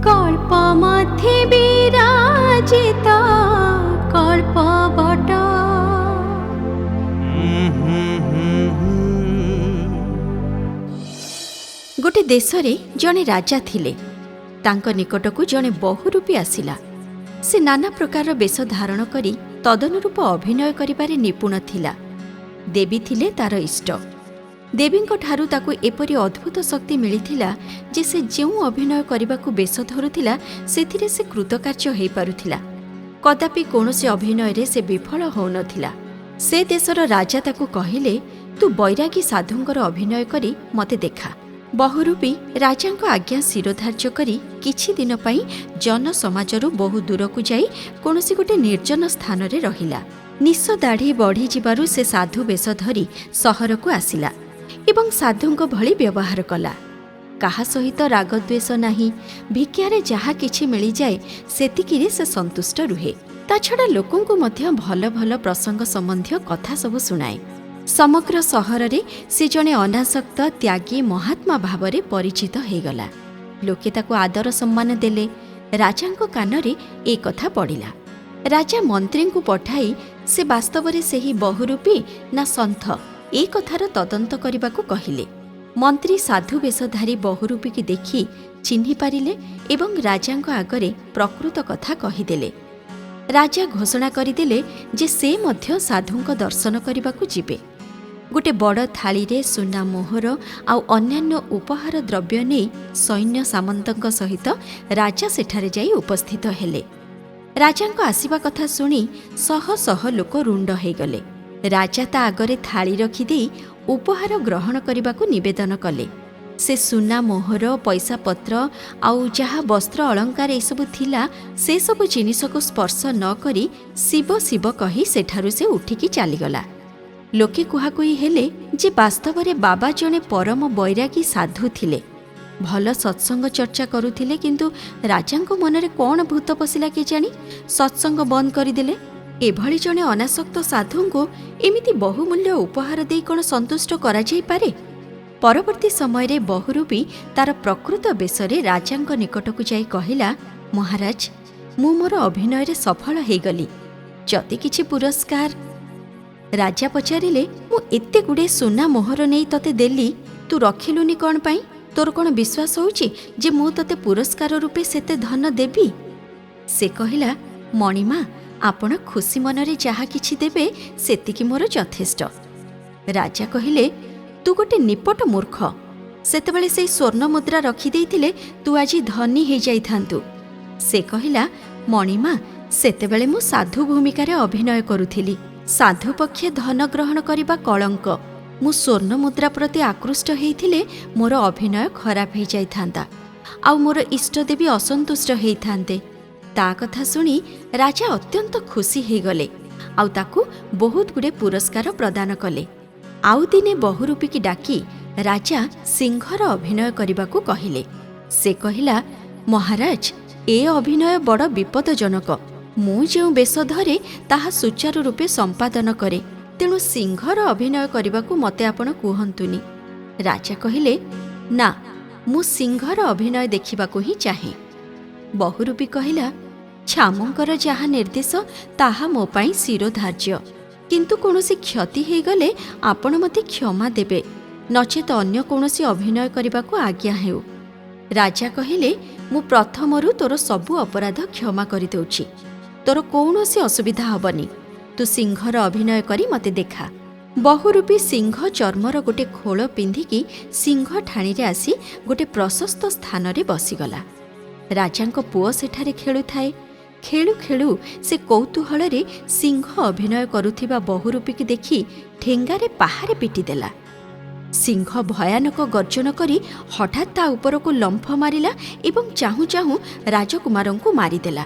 কল্প মধ্যে বিরাজিত কল্পবট। গোটে দেশরে জଣେ রাজা ଥିଲେ। ତାଙ୍କ ନିକଟକୁ ଜଣେ ବହୁରୂପୀ ଆସିଲା। ସେ ନାନା ପ୍ରକାରର ବେଶ ଧାରଣ କରି ତଦନୁରୂପ ଅଭିନୟ କରିବାରେ ନିପୁଣ ଥିଲା। ଦେବୀ ଥିଲେ ତାର ଇଷ୍ଟ। ଦେବୀଙ୍କଠାରୁ ତାକୁ ଏପରି ଅଦ୍ଭୁତ ଶକ୍ତି ମିଳିଥିଲା ଯେ ସେ ଯେଉଁ ଅଭିନୟ କରିବାକୁ ବେଶ ଧରୁଥିଲା ସେଥିରେ ସେ କୃତକାର୍ଯ୍ୟ ହୋଇପାରୁଥିଲା। କଦାପି କୌଣସି ଅଭିନୟରେ ସେ ବିଫଳ ହେଉନଥିଲା। ସେ ଦେଶର ରାଜା ତାକୁ କହିଲେ, ତୁ ବୈରାଗୀ ସାଧୁଙ୍କର ଅଭିନୟ କରି ମୋତେ ଦେଖା। ବହୁରୂପୀ ରାଜାଙ୍କ ଆଜ୍ଞା ଶିରୋଧାର୍ଯ୍ୟ କରି କିଛି ଦିନ ପାଇଁ ଜନସମାଜରୁ ବହୁ ଦୂରକୁ ଯାଇ କୌଣସି ଗୋଟିଏ ନିର୍ଜନ ସ୍ଥାନରେ ରହିଲା। ନିଶ ଦାଢ଼ି ବଢ଼ିଯିବାରୁ ସେ ସାଧୁ ବେଶ ଧରି ସହରକୁ ଆସିଲା ଏବଂ ସାଧୁଙ୍କ ଭଳି ବ୍ୟବହାର କଲା। କାହା ସହିତ ରାଗଦ୍ୱେଷ ନାହିଁ। ଭିକ୍ଷାରେ ଯାହା କିଛି ମିଳିଯାଏ ସେତିକିରେ ସେ ସନ୍ତୁଷ୍ଟ ରୁହେ। ତା ଛଡ଼ା ଲୋକଙ୍କୁ ମଧ୍ୟ ଭଲ ଭଲ ପ୍ରସଙ୍ଗ ସମ୍ବନ୍ଧୀୟ କଥା ସବୁ ଶୁଣାଏ। ସମଗ୍ର ସହରରେ ସେ ଜଣେ ଅନାସକ୍ତ ତ୍ୟାଗୀ ମହାତ୍ମା ଭାବରେ ପରିଚିତ ହୋଇଗଲା। ଲୋକେ ତାକୁ ଆଦର ସମ୍ମାନ ଦେଲେ। ରାଜାଙ୍କ କାନରେ ଏ କଥା ପଡ଼ିଲା। ରାଜା ମନ୍ତ୍ରୀଙ୍କୁ ପଠାଇ ସେ ବାସ୍ତବରେ ସେହି ବହୁରୂପୀ ନା ସନ୍ଥ ଏ କଥାର ତଦନ୍ତ କରିବାକୁ କହିଲେ। ମନ୍ତ୍ରୀ ସାଧୁ ବେଶଧାରୀ ବହୁରୂପୀକି ଦେଖି ଚିହ୍ନି ପାରିଲେ ଏବଂ ରାଜାଙ୍କ ଆଗରେ ପ୍ରକୃତ କଥା କହିଦେଲେ। ରାଜା ଘୋଷଣା କରିଦେଲେ ଯେ ସେ ମଧ୍ୟ ସାଧୁଙ୍କ ଦର୍ଶନ କରିବାକୁ ଯିବେ। ଗୋଟେ ବଡ଼ ଥାଳିରେ ସୁନା ମୋହର ଆଉ ଅନ୍ୟାନ୍ୟ ଉପହାର ଦ୍ରବ୍ୟ ନେଇ ସୈନ୍ୟ ସାମନ୍ତଙ୍କ ସହିତ ରାଜା ସେଠାରେ ଯାଇ ଉପସ୍ଥିତ ହେଲେ। ରାଜାଙ୍କ ଆସିବା କଥା ଶୁଣି ଶହ ଶହ ଲୋକ ରୁଣ୍ଡ ହୋଇଗଲେ। ରାଜା ତା ଆଗରେ ଥାଳି ରଖିଦେଇ ଉପହାର ଗ୍ରହଣ କରିବାକୁ ନିବେଦନ କଲେ। ସେ ସୁନା ମୋହର ପଇସାପତ୍ର ଆଉ ଯାହା ବସ୍ତ୍ର ଅଳଙ୍କାର ଏସବୁ ଥିଲା ସେସବୁ ଜିନିଷକୁ ସ୍ପର୍ଶ ନ କରି ଶିବ ଶିବ କହି ସେଠାରୁ ସେ ଉଠିକି ଚାଲିଗଲା। ଲୋକେ କୁହାକୁହି ହେଲେ ଯେ ବାସ୍ତବରେ ବାବା ଜଣେ ପରମ ବୈରାଗୀ ସାଧୁ ଥିଲେ। ଭଲ ସତ୍ସଙ୍ଗ ଚର୍ଚ୍ଚା କରୁଥିଲେ, କିନ୍ତୁ ରାଜାଙ୍କ ମନରେ କ'ଣ ଭୂତ ପଶିଲା କେଜାଣି ସତ୍ସଙ୍ଗ ବନ୍ଦ କରିଦେଲେ। ଏଭଳି ଜଣେ ଅନାସକ୍ତ ସାଧୁଙ୍କୁ ଏମିତି ବହୁମୂଲ୍ୟ ଉପହାର ଦେଇ କ'ଣ ସନ୍ତୁଷ୍ଟ କରାଯାଇପାରେ? ପରବର୍ତ୍ତୀ ସମୟରେ ବହୁରୂପୀ ତାର ପ୍ରକୃତ ବେଶରେ ରାଜାଙ୍କ ନିକଟକୁ ଯାଇ କହିଲା, ମହାରାଜ, ମୁଁ ମୋର ଅଭିନୟରେ ସଫଳ ହୋଇଗଲି। ଯଦି କିଛି ପୁରସ୍କାର? ରାଜା ପଚାରିଲେ, ମୁଁ ଏତେ ଗୁଡ଼ିଏ ସୁନା ମୋହର ନେଇ ତତେ ଦେଲି, ତୁ ରଖିଲୁନି କ'ଣ ପାଇଁ? ତୋର କ'ଣ ବିଶ୍ୱାସ ହେଉଛି ଯେ ମୁଁ ତତେ ପୁରସ୍କାର ରୂପେ ସେତେ ଧନ ଦେବି? ସେ କହିଲା, ମଣିମା, ଆପଣ ଖୁସି ମନରେ ଯାହା କିଛି ଦେବେ ସେତିକି ମୋର ଯଥେଷ୍ଟ। ରାଜା କହିଲେ, ତୁ ଗୋଟେ ନିପଟ ମୂର୍ଖ। ସେତେବେଳେ ସେଇ ସ୍ୱର୍ଣ୍ଣ ମୁଦ୍ରା ରଖିଦେଇଥିଲେ ତୁ ଆଜି ଧନୀ ହେଇଯାଇଥାନ୍ତୁ। ସେ କହିଲା, ମଣିମା, ସେତେବେଳେ ମୁଁ ସାଧୁ ଭୂମିକାରେ ଅଭିନୟ କରୁଥିଲି। ସାଧୁ ପକ୍ଷେ ଧନ ଗ୍ରହଣ କରିବା କଳଙ୍କ। ମୁଁ ସ୍ୱର୍ଣ୍ଣ ମୁଦ୍ରା ପ୍ରତି ଆକୃଷ୍ଟ ହେଇଥିଲେ ମୋର ଅଭିନୟ ଖରାପ ହେଇଯାଇଥାନ୍ତା, ଆଉ ମୋର ଇଷ୍ଟଦେବୀ ଅସନ୍ତୁଷ୍ଟ ହେଇଥାନ୍ତେ। ତା କଥା ଶୁଣି ରାଜା ଅତ୍ୟନ୍ତ ଖୁସି ହେଇଗଲେ ଆଉ ତାକୁ ବହୁତ ଗୁଡ଼ିଏ ପୁରସ୍କାର ପ୍ରଦାନ କଲେ। ଆଉ ଦିନେ ବହୁରୂପୀକି ଡାକି ରାଜା ସିଂହର ଅଭିନୟ କରିବାକୁ କହିଲେ। ସେ କହିଲା, ମହାରାଜ, ଏ ଅଭିନୟ ବଡ଼ ବିପଦଜନକ। ମୁଁ ଯେଉଁ ବେଶ ଧରେ ତାହା ସୁଚାରୁ ରୂପେ ସମ୍ପାଦନ କରେ, ତେଣୁ ସିଂହର ଅଭିନୟ କରିବାକୁ ମୋତେ ଆପଣ କୁହନ୍ତୁନି। ରାଜା କହିଲେ, ନା, ମୁଁ ସିଂହର ଅଭିନୟ ଦେଖିବାକୁ ହିଁ ଚାହେଁ। ବହୁରୂପୀ କହିଲା, ଛାମୁଙ୍କର ଯାହା ନିର୍ଦ୍ଦେଶ ତାହା ମୋ ପାଇଁ ଶିରୋଧାର୍ଯ୍ୟ, କିନ୍ତୁ କୌଣସି କ୍ଷତି ହୋଇଗଲେ ଆପଣ ମୋତେ କ୍ଷମା ଦେବେ, ନଚେତ ଅନ୍ୟ କୌଣସି ଅଭିନୟ କରିବାକୁ ଆଜ୍ଞା ହେଉ। ରାଜା କହିଲେ, ମୁଁ ପ୍ରଥମରୁ ତୋର ସବୁ ଅପରାଧ କ୍ଷମା କରିଦେଉଛି। ତୋର କୌଣସି ଅସୁବିଧା ହେବନି। ତୁ ସିଂହର ଅଭିନୟ କରି ମୋତେ ଦେଖା। ବହୁରୂପୀ ସିଂହ ଚର୍ମର ଗୋଟେ ଖୋଳ ପିନ୍ଧିକି ସିଂହ ଠାଣିରେ ଆସି ଗୋଟେ ପ୍ରଶସ୍ତ ସ୍ଥାନରେ ବସିଗଲା। ରାଜାଙ୍କ ପୁଅ ସେଠାରେ ଖେଳୁଥାଏ। ଖେଳୁ ଖେଳୁ ସେ କୌତୂହଳରେ ସିଂହ ଅଭିନୟ କରୁଥିବା ବହୁରୂପୀକି ଦେଖି ଠେଙ୍ଗାରେ ପାହାରେ ପିଟିଦେଲା। ସିଂହ ଭୟାନକ ଗର୍ଜନ କରି ହଠାତ୍ ତା ଉପରକୁ ଲମ୍ଫ ମାରିଲା ଏବଂ ଚାହୁଁ ଚାହୁଁ ରାଜକୁମାରଙ୍କୁ ମାରିଦେଲା।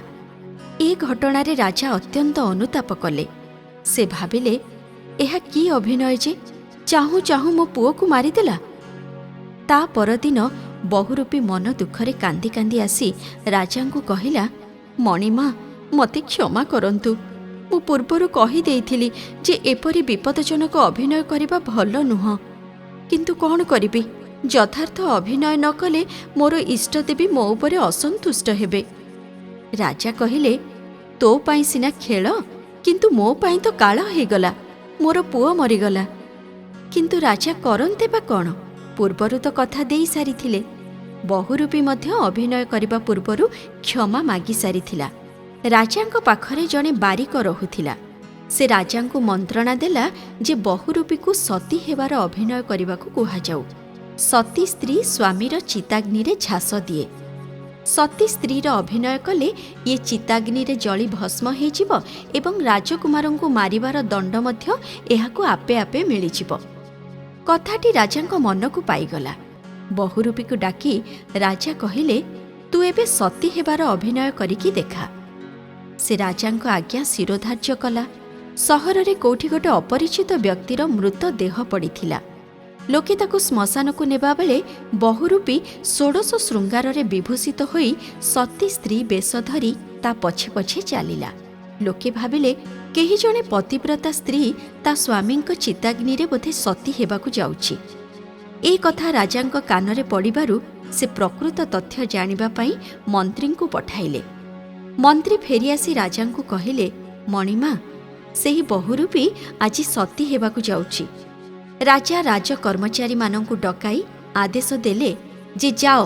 ଏ ଘଟଣାରେ ରାଜା ଅତ୍ୟନ୍ତ ଅନୁତାପ କଲେ। ସେ ଭାବିଲେ, ଏହା କି ଅଭିନୟ ଯେ ଚାହୁଁ ଚାହୁଁ ମୋ ପୁଅକୁ ମାରିଦେଲା। ତା ପରଦିନ ବହୁରୂପୀ ମନ ଦୁଃଖରେ କାନ୍ଦି କାନ୍ଦି ଆସି ରାଜାଙ୍କୁ କହିଲା, ମଣିମା, ମୋତେ କ୍ଷମା କରନ୍ତୁ। ମୁଁ ପୂର୍ବରୁ କହିଦେଇଥିଲି ଯେ ଏପରି ବିପଦଜନକ ଅଭିନୟ କରିବା ଭଲ ନୁହଁ, କିନ୍ତୁ କ'ଣ କରିବି, ଯଥାର୍ଥ ଅଭିନୟ ନ କଲେ ମୋର ଇଷ୍ଟଦେବୀ ମୋ ଉପରେ ଅସନ୍ତୁଷ୍ଟ ହେବେ। ରାଜା କହିଲେ, ତୋ ପାଇଁ ସିନା ଖେଳ, କିନ୍ତୁ ମୋ ପାଇଁ ତ କାଳ ହେଇଗଲା, ମୋର ପୁଅ ମରିଗଲା। କିନ୍ତୁ ରାଜା କରନ୍ତେ ବା କ'ଣ? ପୂର୍ବରୁ ତ କଥା ଦେଇ ସାରିଥିଲେ। ବହୁରୂପୀ ମଧ୍ୟ ଅଭିନୟ କରିବା ପୂର୍ବରୁ କ୍ଷମା ମାଗି ସାରିଥିଲା। ରାଜାଙ୍କ ପାଖରେ ଜଣେ ବାରିକ ରହୁଥିଲା। ସେ ରାଜାଙ୍କୁ ମନ୍ତ୍ରଣା ଦେଲା ଯେ ବହୁରୂପୀକୁ ସତୀ ହେବାର ଅଭିନୟ କରିବାକୁ କୁହାଯାଉ। ସତୀ ସ୍ତ୍ରୀ ସ୍ୱାମୀର ଚିତାଗ୍ନିରେ ଝାସ ଦିଏ। ସତୀ ସ୍ତ୍ରୀର ଅଭିନୟ କଲେ ଇଏ ଚିତାଗ୍ନିରେ ଜଳି ଭସ୍ମ ହୋଇଯିବ ଏବଂ ରାଜକୁମାରଙ୍କୁ ମାରିବାର ଦଣ୍ଡ ମଧ୍ୟ ଏହାକୁ ଆପେ ଆପେ ମିଳିଯିବ। କଥାଟି ରାଜାଙ୍କ ମନକୁ ପାଇଗଲା। ବହୁରୂପୀକୁ ଡାକି ରାଜା କହିଲେ, ତୁ ଏବେ ସତୀ ହେବାର ଅଭିନୟ କରିକି ଦେଖା। ସେ ରାଜାଙ୍କ ଆଜ୍ଞା ଶିରୋଧାର୍ଯ୍ୟ କଲା। ସହରରେ କୋଉଠି ଗୋଟେ ଅପରିଚିତ ବ୍ୟକ୍ତିର ମୃତ ଦେହ ପଡ଼ିଥିଲା। ଲୋକେ ତାକୁ ଶ୍ମଶାନକୁ ନେବାବେଳେ ବହୁରୂପୀ ଷୋଡ଼ଶ ଶୃଙ୍ଗାରରେ ବିଭୂଷିତ ହୋଇ ସତୀ ସ୍ତ୍ରୀ ବେଶ ଧରି ତା ପଛେ ପଛେ ଚାଲିଲା। ଲୋକେ ଭାବିଲେ କେହି ଜଣେ ପତିବ୍ରତା ସ୍ତ୍ରୀ ତା ସ୍ୱାମୀଙ୍କ ଚିତାଗ୍ନିରେ ବୋଧେ ସତୀ ହେବାକୁ ଯାଉଛି। ଏ କଥା ରାଜାଙ୍କ କାନରେ ପଡ଼ିବାରୁ ସେ ପ୍ରକୃତ ତଥ୍ୟ ଜାଣିବା ପାଇଁ ମନ୍ତ୍ରୀଙ୍କୁ ପଠାଇଲେ। ମନ୍ତ୍ରୀ ଫେରିଆସି ରାଜାଙ୍କୁ କହିଲେ, ମଣିମା, ସେହି ବହୁରୂପୀ ଆଜି ସତୀ ହେବାକୁ ଯାଉଛି। ରାଜା ରାଜ କର୍ମଚାରୀମାନଙ୍କୁ ଡକାଇ ଆଦେଶ ଦେଲେ ଯେ ଯାଅ,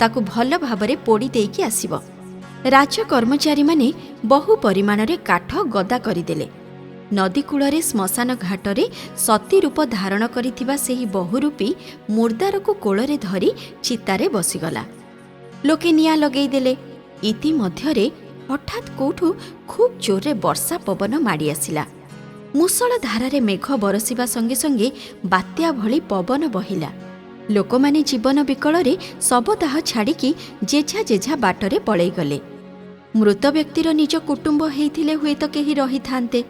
ତାକୁ ଭଲ ଭାବରେ ପୋଡ଼ି ଦେଇକି ଆସିବ। ରାଜ କର୍ମଚାରୀମାନେ ବହୁ ପରିମାଣରେ କାଠ ଗଦା କରିଦେଲେ। ନଦୀକୂଳରେ ଶ୍ମଶାନ ଘାଟରେ ସତୀ ରୂପ ଧାରଣ କରିଥିବା ସେହି ବହୁରୂପୀ ମୁର୍ଦ୍ଦାରକୁ କୋଳରେ ଧରି ଚିତାରେ ବସିଗଲା। ଲୋକେ ନିଆଁ ଲଗେଇଦେଲେ। ଇତିମଧ୍ୟରେ ହଠାତ୍ କୋଉଠୁ ଖୁବ୍ ଜୋରରେ ବର୍ଷା ପବନ ମାଡ଼ି ଆସିଲା। ମୂଷଳ ଧାରାରେ ମେଘ ବରସିବା ସଙ୍ଗେ ସଙ୍ଗେ ବାତ୍ୟା ଭଳି ପବନ ବହିଲା। ଲୋକମାନେ ଜୀବନ ବିକଳରେ ଶବଦାହ ଛାଡ଼ିକି ଯେଝା ଯେଝା ବାଟରେ ପଳେଇଗଲେ। ମୃତ ବ୍ୟକ୍ତିର ନିଜ କୁଟୁମ୍ବ ହେଇଥିଲେ ହୁଏତ କେହି ରହିଥାନ୍ତେ,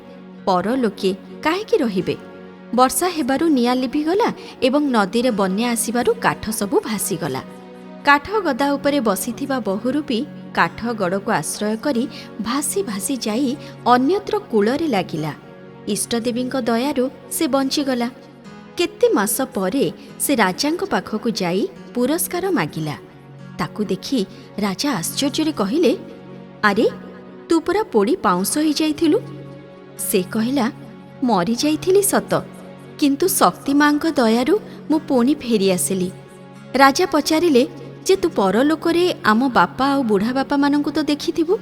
ପର ଲୋକେ କାହିଁକି ରହିବେ? ବର୍ଷା ହେବାରୁ ନିଆଁ ଲିଭିଗଲା ଏବଂ ନଦୀରେ ବନ୍ୟା ଆସିବାରୁ କାଠ ସବୁ ଭାସିଗଲା। କାଠ ଗଦା ଉପରେ ବସିଥିବା ବହୁରୂପୀ କାଠ ଗଡ଼କୁ ଆଶ୍ରୟ କରି ଭାସି ଭାସି ଯାଇ ଅନ୍ୟତ୍ର କୂଳରେ ଲାଗିଲା। ଇଷ୍ଟଦେବୀଙ୍କ ଦୟାରୁ ସେ ବଞ୍ଚିଗଲା। କେତେ ମାସ ପରେ ସେ ରାଜାଙ୍କ ପାଖକୁ ଯାଇ ପୁରସ୍କାର ମାଗିଲା। ତାକୁ ଦେଖି ରାଜା ଆଶ୍ଚର୍ଯ୍ୟରେ କହିଲେ, ଆରେ, ତୁ ପୁରା ପୋଡ଼ି ପାଉଁଶ ହୋଇଯାଇଥିଲୁ। ସେ କହିଲା, ମରିଯାଇଥିଲି ସତ, କିନ୍ତୁ ଶକ୍ତି ମାଙ୍କ ଦୟାରୁ ମୁଁ ପୁଣି ଫେରିଆସିଲି। ରାଜା ପଚାରିଲେ ଯେ ତୁ ପରଲୋକରେ ଆମ ବାପା ଆଉ ବୁଢ଼ା ବାପାମାନଙ୍କୁ ତ ଦେଖିଥିବୁ,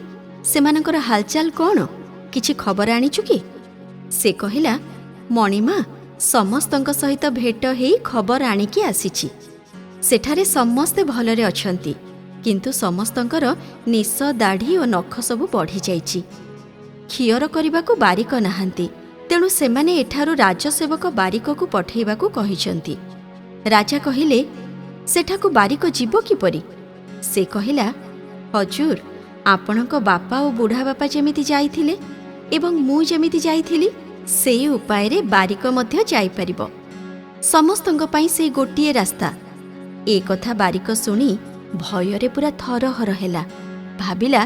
ସେମାନଙ୍କର ହାଲଚାଲ କ'ଣ? କିଛି ଖବର ଆଣିଛୁ କି? ସେ କହିଲା, ମଣିମା, ସମସ୍ତଙ୍କ ସହିତ ଭେଟ ହେଇ ଖବର ଆଣିକି ଆସିଛି। ସେଠାରେ ସମସ୍ତେ ଭଲରେ ଅଛନ୍ତି, କିନ୍ତୁ ସମସ୍ତଙ୍କର ନିଶ, ଦାଢ଼ି ଓ ନଖ ସବୁ ବଢ଼ିଯାଇଛି। ଖିଅର କରିବାକୁ ବାରିକ ନାହାନ୍ତି, ତେଣୁ ସେମାନେ ଏଠାରୁ ରାଜସେବକ ବାରିକକୁ ପଠାଇବାକୁ କହିଛନ୍ତି। ରାଜା କହିଲେ, ସେଠାକୁ ବାରିକ ଯିବ କିପରି? ସେ କହିଲା, ହଜୁର, ଆପଣଙ୍କ ବାପା ଓ ବୁଢ଼ା ବାପା ଯେମିତି ଯାଇଥିଲେ ଏବଂ ମୁଁ ଯେମିତି ଯାଇଥିଲି, ସେଇ ଉପାୟରେ ବାରିକ ମଧ୍ୟ ଯାଇପାରିବ। ସମସ୍ତଙ୍କ ପାଇଁ ସେଇ ଗୋଟିଏ ରାସ୍ତା। ଏ କଥା ବାରିକ ଶୁଣି ଭୟରେ ପୁରା ଥରହର ହେଲା। ଭାବିଲା,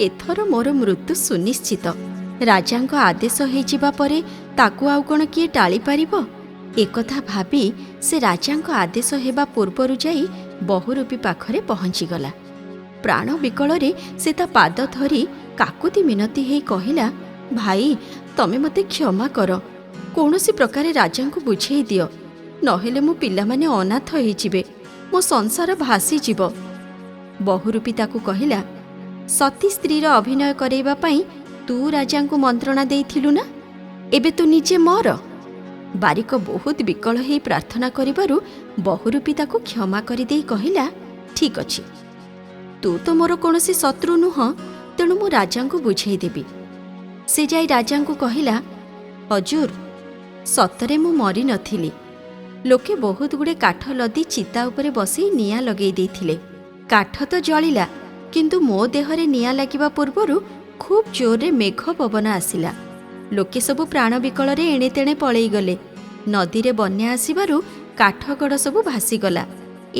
ଏଥର ମୋର ମୃତ୍ୟୁ ସୁନିଶ୍ଚିତ। ରାଜାଙ୍କ ଆଦେଶ ହେଇଯିବା ପରେ ତାକୁ ଆଉ କ'ଣ କିଏ ଟାଳିପାରିବ? ଏକଥା ଭାବି ସେ ରାଜାଙ୍କ ଆଦେଶ ହେବା ପୂର୍ବରୁ ଯାଇ ବହୁରୂପୀ ପାଖରେ ପହଞ୍ଚିଗଲା। ପ୍ରାଣ ବିକଳରେ ସେ ତା ପାଦ ଧରି କାକୁତି ମିନତି ହେଇ କହିଲା, ଭାଇ, ତମେ ମୋତେ କ୍ଷମା କର। କୌଣସି ପ୍ରକାରେ ରାଜାଙ୍କୁ ବୁଝେଇ ଦିଅ, ନହେଲେ ମୋ ପିଲାମାନେ ଅନାଥ ହେଇଯିବେ, ମୋ ସଂସାର ଭାସିଯିବ। ବହୁରୂପୀ ତାକୁ କହିଲା, ସତୀ ସ୍ତ୍ରୀର ଅଭିନୟ କରେଇବା ପାଇଁ ତୁ ରାଜାଙ୍କୁ ମନ୍ତ୍ରଣା ଦେଇଥିଲୁ ନା? ଏବେ ତୁ ନିଜେ ମର। ବାରିକ ବହୁତ ବିକଳ ହେଇ ପ୍ରାର୍ଥନା କରିବାରୁ ବହୁରୂପୀ ତାକୁ କ୍ଷମା କରିଦେଇ କହିଲା, ଠିକ୍ ଅଛି, ତୁ ତ ମୋର କୌଣସି ଶତ୍ରୁ ନୁହଁ, ତେଣୁ ମୁଁ ରାଜାଙ୍କୁ ବୁଝେଇଦେବି। ସେ ଯାଇ ରାଜାଙ୍କୁ କହିଲା, ହଜୁର, ସତରେ ମୁଁ ମରିନଥିଲି। ଲୋକେ ବହୁତ ଗୁଡ଼ିଏ କାଠ ଲଦି ଚିତା ଉପରେ ବସି ନିଆଁ ଲଗେଇ ଦେଇଥିଲେ। କାଠ ତ ଜଳିଲା, କିନ୍ତୁ ମୋ ଦେହରେ ନିଆଁ ଲାଗିବା ପୂର୍ବରୁ ଖୁବ୍ ଜୋରରେ ମେଘ ପବନ ଆସିଲା। ଲୋକେ ସବୁ ପ୍ରାଣ ବିକଳରେ ଏଣେ ତେଣେ ପଳେଇଗଲେ। ନଦୀରେ ବନ୍ୟା ଆସିବାରୁ କାଠଗଡ଼ ସବୁ ଭାସିଗଲା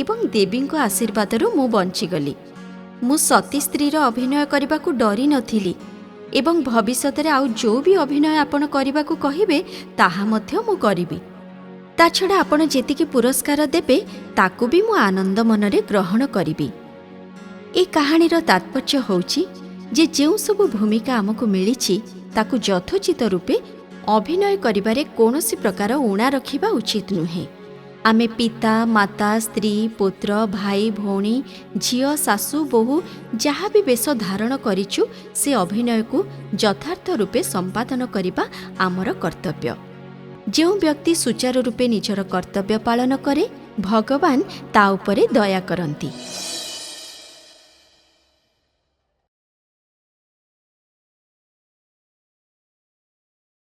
ଏବଂ ଦେବୀଙ୍କ ଆଶୀର୍ବାଦରୁ ମୁଁ ବଞ୍ଚିଗଲି। ମୁଁ ସତୀ ସ୍ତ୍ରୀର ଅଭିନୟ କରିବାକୁ ଡରି ନଥିଲି ଏବଂ ଭବିଷ୍ୟତରେ ଆଉ ଯେଉଁ ବି ଅଭିନୟ ଆପଣ କରିବାକୁ କହିବେ ତାହା ମଧ୍ୟ ମୁଁ କରିବି। ତା ଛଡ଼ା ଆପଣ ଯେତିକି ପୁରସ୍କାର ଦେବେ ତାକୁ ବି ମୁଁ ଆନନ୍ଦ ମନରେ ଗ୍ରହଣ କରିବି। ଏ କାହାଣୀର ତାତ୍ପର୍ଯ୍ୟ ହେଉଛି ଯେ ଯେଉଁ ସବୁ ଭୂମିକା ଆମକୁ ମିଳିଛି ତାକୁ ଯଥୋଚିତ ରୂପେ ଅଭିନୟ କରିବାରେ କୌଣସି ପ୍ରକାର ଊଣା ରଖିବା ଉଚିତ ନୁହେଁ। ଆମେ ପିତା, ମାତା, ସ୍ତ୍ରୀ, ପୁତ୍ର, ଭାଇ, ଭଉଣୀ, ଝିଅ, ଶାଶୁ, ବୋହୂ ଯାହା ବି ବେଶ ଧାରଣ କରିଛୁ ସେ ଅଭିନୟକୁ ଯଥାର୍ଥ ରୂପେ ସମ୍ପାଦନ କରିବା ଆମର କର୍ତ୍ତବ୍ୟ। ଯେଉଁ ବ୍ୟକ୍ତି ସୁଚାରୁ ରୂପେ ନିଜର କର୍ତ୍ତବ୍ୟ ପାଳନ କରେ ଭଗବାନ ତା ଉପରେ ଦୟା କରନ୍ତି।